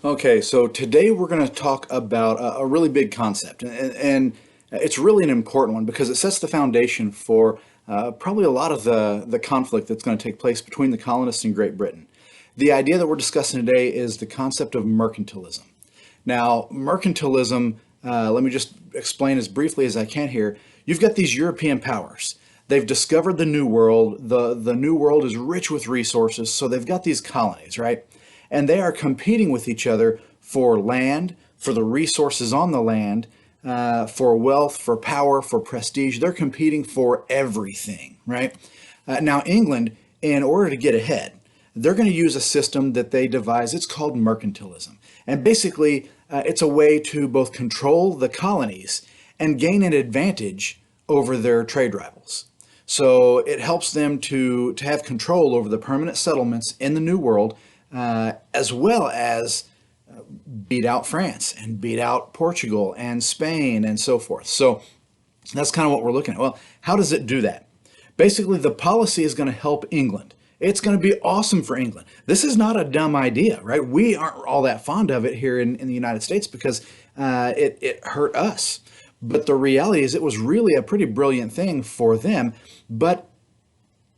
Okay, so today we're going to talk about a really big concept, and it's really an important one because it sets the foundation for probably a lot of the conflict that's going to take place between the colonists and Great Britain. The idea that we're discussing today is the concept of mercantilism. Now, mercantilism, let me just explain as briefly as I can here. You've got these European powers. They've discovered the New World. The New World is rich with resources, so they've got these colonies, right? And they are competing with each other for land, for the resources on the land, for wealth, for power, for prestige. They're competing for everything, right? Now, England, in order to get ahead, they're going to use a system that they devise. It's called mercantilism. And basically, it's a way to both control the colonies and gain an advantage over their trade rivals. So it helps them to have control over the permanent settlements in the New World, as well as beat out France and beat out Portugal and Spain and so forth. So that's kind of what we're looking at. Well, how does it do that? Basically, the policy is going to help England. It's going to be awesome for England. This is not a dumb idea, right? We aren't all that fond of it here in the United States because it hurt us. But the reality is it was really a pretty brilliant thing for them, but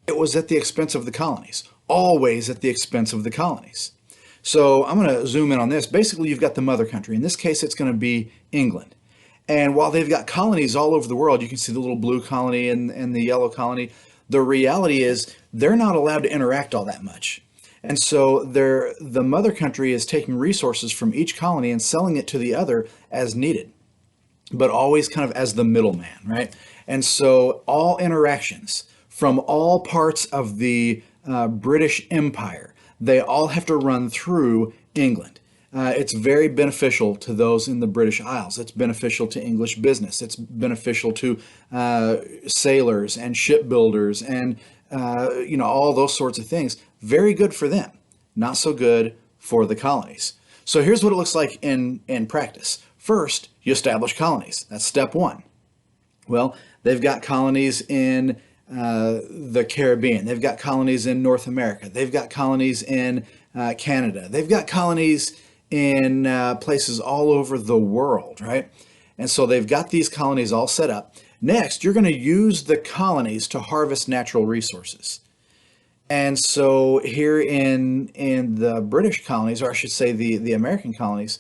it was at the expense of the colonies, always at the expense of the colonies. So I'm going to zoom in on this. Basically, you've got the mother country. In this case, it's going to be England. And while they've got colonies all over the world, you can see the little blue colony and the yellow colony. The reality is they're not allowed to interact all that much. And so the mother country is taking resources from each colony and selling it to the other as needed, but always kind of as the middleman, right? And so all interactions from all parts of the British Empire, they all have to run through England. It's very beneficial to those in the British Isles. It's beneficial to English business. It's beneficial to sailors and shipbuilders and all those sorts of things. Very good for them. Not so good for the colonies. So here's what it looks like in practice. First, you establish colonies. That's step one. Well, they've got colonies in the Caribbean. They've got colonies in North America. They've got colonies in Canada. They've got colonies in places all over the world, right? And so they've got these colonies all set up. Next, you're going to use the colonies to harvest natural resources. And so here in the British colonies, or I should say the American colonies,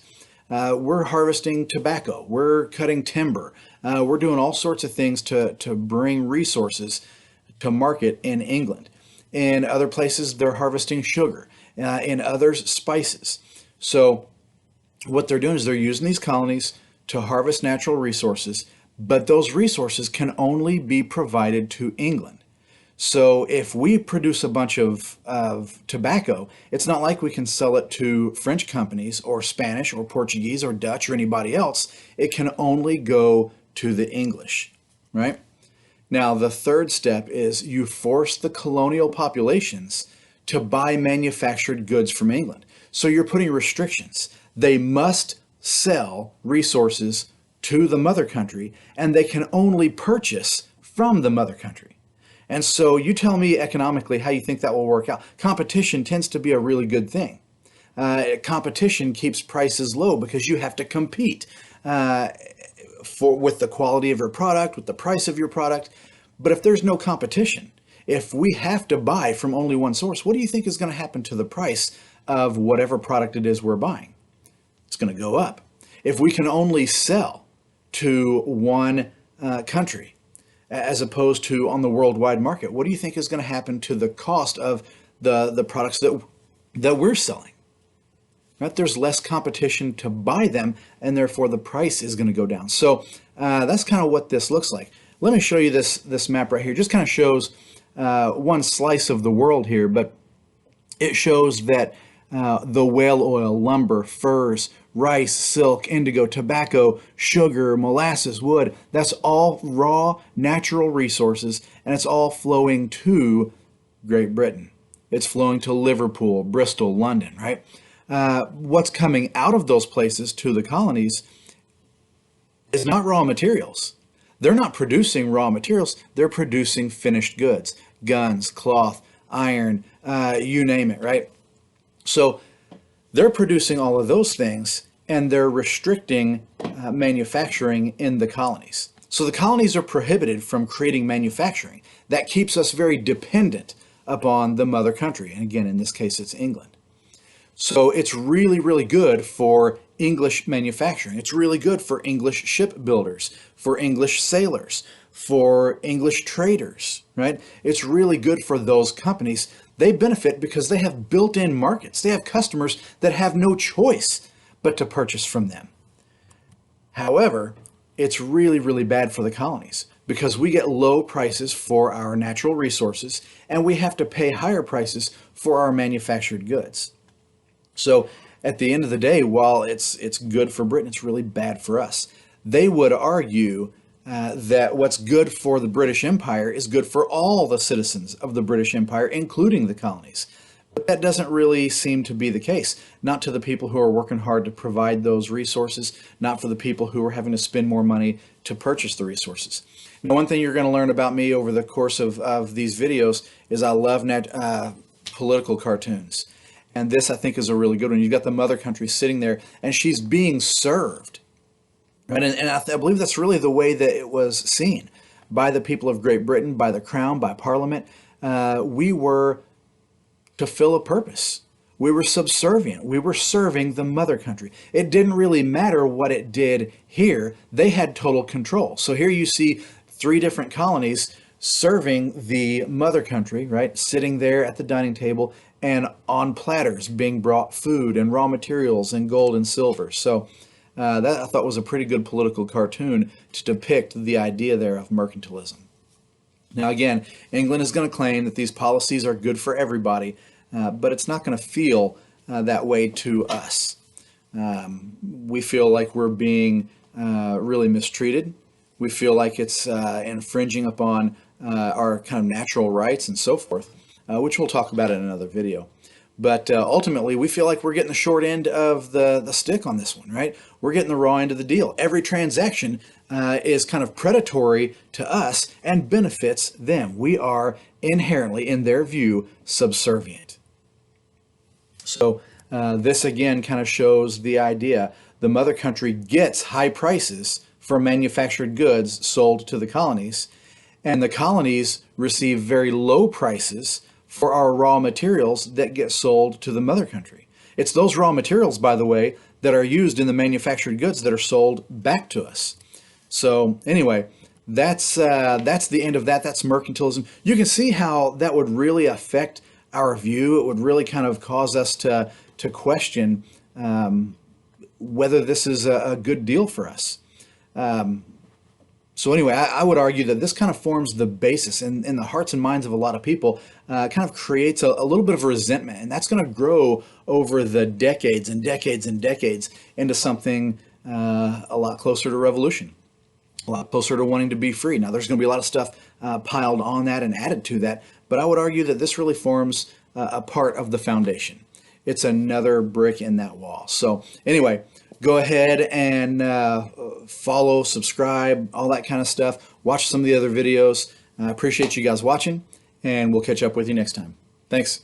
we're harvesting tobacco. We're cutting timber. We're doing all sorts of things to bring resources to market in England. In other places, they're harvesting sugar. In others, spices. So what they're doing is they're using these colonies to harvest natural resources, but those resources can only be provided to England. So if we produce a bunch of tobacco, it's not like we can sell it to French companies or Spanish or Portuguese or Dutch or anybody else. It can only go to the English, right? Now, the third step is you force the colonial populations to buy manufactured goods from England. So you're putting restrictions. They must sell resources to the mother country, and they can only purchase from the mother country. And so you tell me economically how you think that will work out. Competition tends to be a really good thing. Competition keeps prices low because you have to compete with the quality of your product, with the price of your product. But if there's no competition, if we have to buy from only one source, what do you think is going to happen to the price of whatever product it is we're buying? It's going to go up. If we can only sell to one country, as opposed to on the worldwide market, what do you think is going to happen to the cost of the products that we're selling? Right? There's less competition to buy them, and therefore the price is going to go down. So that's kind of what this looks like. Let me show you this map right here. Just kind of shows one slice of the world here, but it shows that the whale oil, lumber, furs, rice, silk, indigo, tobacco, sugar, molasses, wood, that's all raw natural resources, and it's all flowing to Great Britain. It's flowing to Liverpool, Bristol, London, right? What's coming out of those places to the colonies is not raw materials. They're not producing raw materials. They're producing finished goods, guns, cloth, iron, you name it, right? So They're producing all of those things, and they're restricting manufacturing in the colonies. So the colonies are prohibited from creating manufacturing. That keeps us very dependent upon the mother country. And again, in this case, it's England. So it's really, really good for English manufacturing. It's really good for English shipbuilders, for English sailors, for English traders, right? It's really good for those companies. They benefit because they have built-in markets. They have customers that have no choice but to purchase from them. However, it's really, really bad for the colonies because we get low prices for our natural resources and we have to pay higher prices for our manufactured goods. So at the end of the day, while it's good for Britain, it's really bad for us. They would argue that what's good for the British Empire is good for all the citizens of the British Empire, including the colonies. But that doesn't really seem to be the case. Not to the people who are working hard to provide those resources, not for the people who are having to spend more money to purchase the resources. Now, one thing you're going to learn about me over the course of these videos is I love political cartoons. And this, I think, is a really good one. You've got the mother country sitting there, and she's being served. Right? And I believe that's really the way that it was seen by the people of Great Britain, by the Crown, by Parliament. We were to fill a purpose. We were subservient. We were serving the mother country. It didn't really matter what it did here. They had total control. So here you see 3 different colonies serving the mother country, right? Sitting there at the dining table and on platters being brought food and raw materials and gold and silver. So that I thought was a pretty good political cartoon to depict the idea there of mercantilism. Now again, England is going to claim that these policies are good for everybody, but it's not going to feel that way to us. We feel like we're being really mistreated. We feel like it's infringing upon our kind of natural rights and so forth, which we'll talk about in another video. But ultimately, we feel like we're getting the short end of the stick on this one, right? We're getting the raw end of the deal. Every transaction is kind of predatory to us and benefits them. We are inherently, in their view, subservient. So this again kind of shows the idea. The mother country gets high prices for manufactured goods sold to the colonies, and the colonies receive very low prices for our raw materials that get sold to the mother country. It's those raw materials, by the way, that are used in the manufactured goods that are sold back to us. So anyway, that's the end of that. That's mercantilism. You can see how that would really affect our view. It would really kind of cause us to question whether this is a good deal for us. So anyway, I would argue that this kind of forms the basis in the hearts and minds of a lot of people, kind of creates a little bit of resentment, and that's going to grow over the decades and decades and decades into something a lot closer to revolution, a lot closer to wanting to be free. Now, there's going to be a lot of stuff piled on that and added to that, but I would argue that this really forms a part of the foundation. It's another brick in that wall. So anyway, go ahead and follow, subscribe, all that kind of stuff. Watch some of the other videos. I appreciate you guys watching, and we'll catch up with you next time. Thanks.